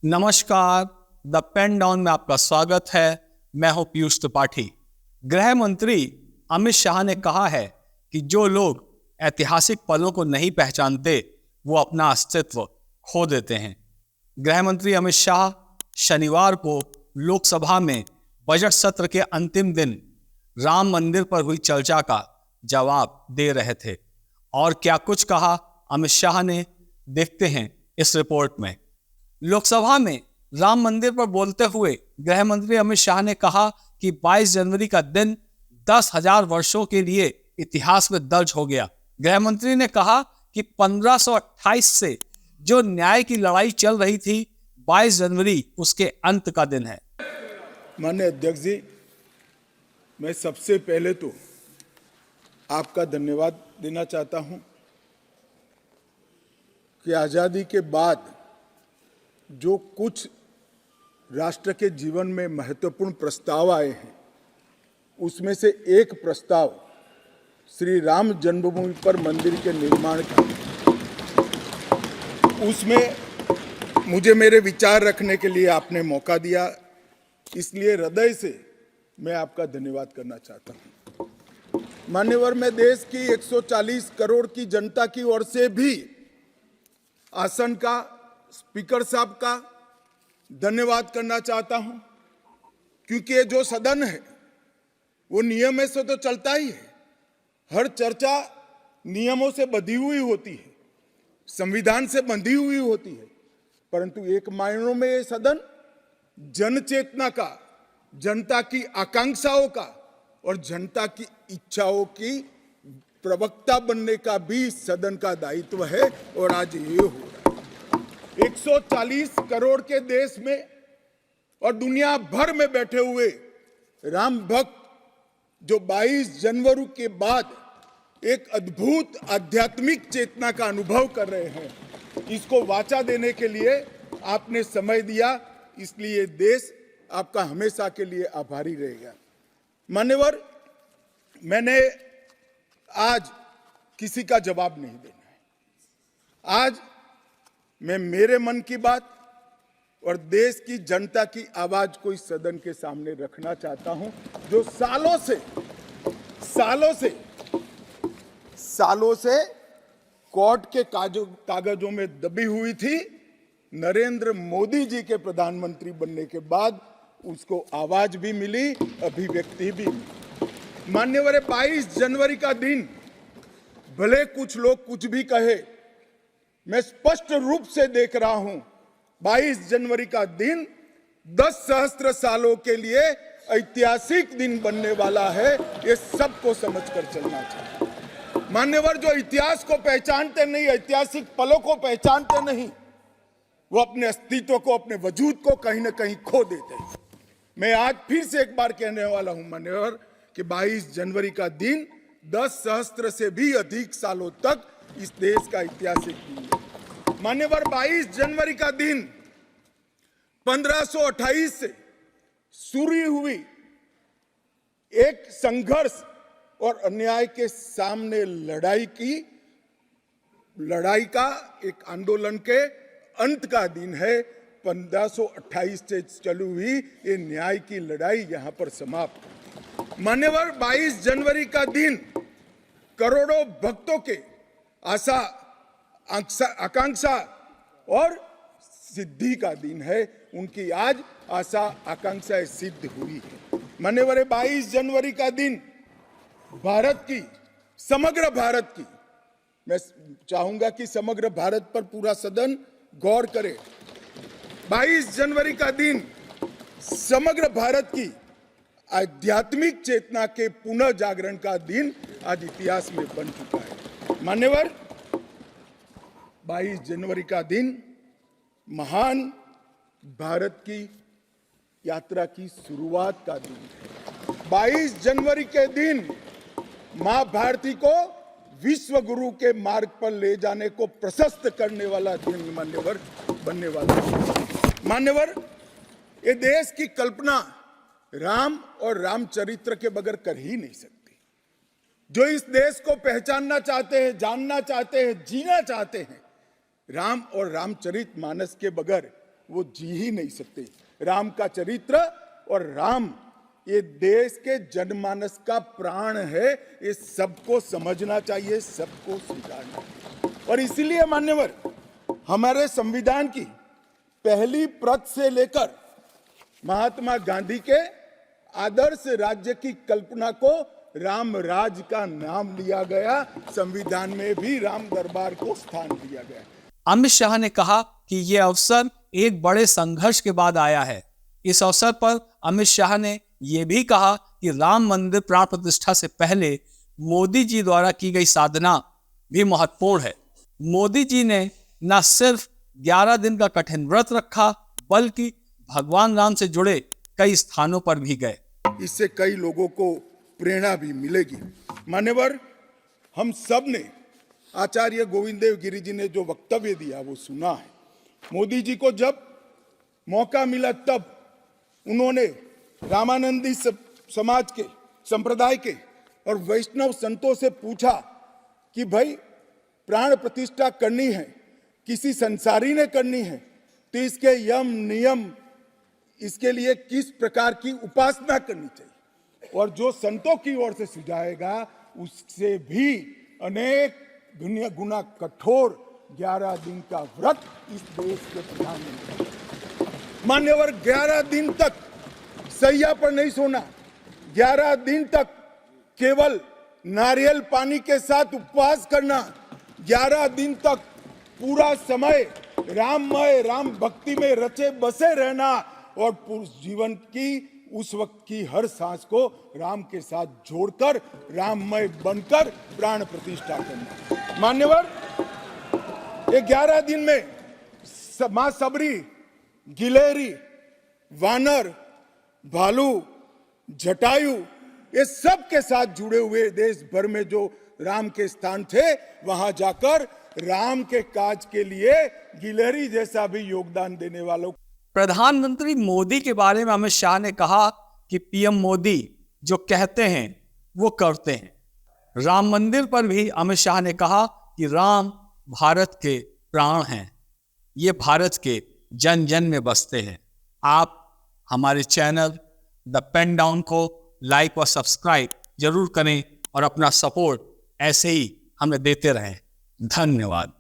नमस्कार, the pen down में आपका स्वागत है। मैं हूं पीयूष त्रिपाठी। गृह मंत्री अमित शाह ने कहा है कि जो लोग ऐतिहासिक पलों को नहीं पहचानते वो अपना अस्तित्व खो देते हैं। गृह मंत्री अमित शाह शनिवार को लोकसभा में बजट सत्र के अंतिम दिन राम मंदिर पर हुई चर्चा का जवाब दे रहे थे। और क्या कुछ कहा अमित शाह ने, देखते हैं इस रिपोर्ट में। लोकसभा में राम मंदिर पर बोलते हुए गृह मंत्री अमित शाह ने कहा कि 22 जनवरी का दिन 10,000 वर्षों के लिए इतिहास में दर्ज हो गया। गृह मंत्री ने कहा कि 1528 से जो न्याय की लड़ाई चल रही थी, 22 जनवरी उसके अंत का दिन है। माननीय अध्यक्ष जी, मैं सबसे पहले तो आपका धन्यवाद देना चाहता हूं कि आज़ादी के बाद जो कुछ राष्ट्र के जीवन में महत्वपूर्ण प्रस्ताव आए हैं, उसमें से एक प्रस्ताव श्री राम जन्मभूमि पर मंदिर के निर्माण का, उसमें मुझे मेरे विचार रखने के लिए आपने मौका दिया, इसलिए हृदय से मैं आपका धन्यवाद करना चाहता हूं। मान्यवर, मैं देश की 140 करोड़ की जनता की ओर से भी आसन का, स्पीकर साहब का धन्यवाद करना चाहता हूं, क्योंकि ये जो सदन है वो नियम से तो चलता ही है। हर चर्चा नियमों से बंधी हुई होती है, संविधान से बंधी हुई होती है, परंतु एक मायनों में ये सदन जन चेतना का, जनता की आकांक्षाओं का और जनता की इच्छाओं की प्रवक्ता बनने का भी सदन का दायित्व है। और आज ये हो रहा है। 140 करोड़ के देश में और दुनिया भर में बैठे हुए राम भक्त जो 22 जनवरी के बाद एक अद्भुत आध्यात्मिक चेतना का अनुभव कर रहे हैं, इसको वाचा देने के लिए आपने समय दिया, इसलिए देश आपका हमेशा के लिए आभारी रहेगा। मान्यवर, मैंने आज किसी का जवाब नहीं देना है। आज मैं मेरे मन की बात और देश की जनता की आवाज को इस सदन के सामने रखना चाहता हूं, जो सालों से कोर्ट के कागजों में दबी हुई थी। नरेंद्र मोदी जी के प्रधानमंत्री बनने के बाद उसको आवाज भी मिली, अभिव्यक्ति भी मिली। मान्यवर, 22 जनवरी का दिन, भले कुछ लोग कुछ भी कहे, मैं स्पष्ट रूप से देख रहा हूं 22 जनवरी का दिन 10 सहस्त्र सालों के लिए ऐतिहासिक दिन बनने वाला है। ये सबको समझकर चलना चाहिए। मान्यवर, जो इतिहास को पहचानते नहीं, ऐतिहासिक पलों को पहचानते नहीं, वो अपने अस्तित्व को, अपने वजूद को कहीं ना कहीं खो देते हैं। मैं आज फिर से एक बार कहने वाला हूं मान्यवर कि 22 जनवरी का दिन 10 सहस्त्र से भी अधिक सालों तक इस देश का ऐतिहासिक दिन है। मान्यवर, 22 जनवरी का दिन 1528 से शुरू हुई एक संघर्ष और अन्याय के सामने लड़ाई का एक आंदोलन के अंत का दिन है। 1528 से चली हुई ये न्याय की लड़ाई यहां पर समाप्त। मान्यवर, 22 जनवरी का दिन करोड़ों भक्तों के आशा, आकांक्षा और सिद्धि का दिन है। उनकी आज आशा, आकांक्षाएं सिद्ध हुई है। मान्यवर, 22 जनवरी का दिन भारत की, समग्र भारत की, मैं चाहूंगा कि समग्र भारत पर पूरा सदन गौर करे। 22 जनवरी का दिन समग्र भारत की आध्यात्मिक चेतना के पुनः जागरण का दिन आज इतिहास में बन चुका है। मान्यवर, 22 जनवरी का दिन महान भारत की यात्रा की शुरुआत का दिन है। 22 जनवरी के दिन मां भारती को विश्व गुरु के मार्ग पर ले जाने को प्रशस्त करने वाला दिन मान्यवर बनने वाला है। मान्यवर, ये देश की कल्पना राम और रामचरित्र के बगैर कर ही नहीं सकती। जो इस देश को पहचानना चाहते हैं, जानना चाहते हैं, जीना चाहते हैं, राम और रामचरित मानस के बगैर वो जी ही नहीं सकते। राम का चरित्र और राम ये देश के जनमानस का प्राण है, ये सबको समझना चाहिए, सबको स्वीकारना चाहिए। और इसीलिए मान्यवर, हमारे संविधान की पहली प्रत से लेकर महात्मा गांधी के आदर्श राज्य की कल्पना को राम राज का नाम दिया गया, संविधान में भी राम दरबार को स्थान दिया गया। अमित शाह ने कहा कि यह अवसर एक बड़े संघर्ष के बाद आया है। इस अवसर पर अमित शाह ने यह भी कहा कि राम मंदिर प्राण प्रतिष्ठा से पहले मोदी जी द्वारा की गई साधना भी महत्वपूर्ण है। मोदी जी ने न सिर्फ 11 दिन का कठिन व्रत रखा, बल्कि भगवान राम से जुड़े कई स्थानों पर भी गए। इससे कई लोगों को प्रेरणा भी मिलेगी। मान्यवर, हम सब ने आचार्य गोविंद देव गिरि जी ने जो वक्तव्य दिया वो सुना है। मोदी जी को जब मौका मिला तब उन्होंने रामानंदी समाज के, संप्रदाय के और वैष्णव संतों से पूछा कि भाई प्राण प्रतिष्ठा करनी है, किसी संसारी ने करनी है, तो इसके यम नियम, इसके लिए किस प्रकार की उपासना करनी चाहिए। और जो संतों की ओर से सुझाएगा उससे भी अनेक गुना कठोर 11 दिन का व्रत इस देश के प्रधानमंत्री। मान्यवर, 11 दिन तक सैया पर नहीं सोना, 11 दिन तक केवल नारियल पानी के साथ उपवास करना, 11 दिन तक पूरा समय राममय, राम भक्ति में रचे बसे रहना और पुरुष जीवन की उस वक्त की हर सांस को राम के साथ जोड़कर राममय बनकर प्राण प्रतिष्ठा करना। मान्यवर, ये 11 दिन में मां सबरी, गिलेरी, वानर, भालू, जटायु, ये सब के साथ जुड़े हुए देश भर में जो राम के स्थान थे, वहां जाकर राम के काज के लिए गिलेरी जैसा भी योगदान देने वालों। प्रधानमंत्री मोदी के बारे में अमित शाह ने कहा कि पीएम मोदी जो कहते हैं वो करते हैं। राम मंदिर पर भी अमित शाह ने कहा कि राम भारत के प्राण हैं, ये भारत के जन जन में बसते हैं। आप हमारे चैनल द पेन डाउन को लाइक और सब्सक्राइब जरूर करें और अपना सपोर्ट ऐसे ही हमें देते रहें। धन्यवाद।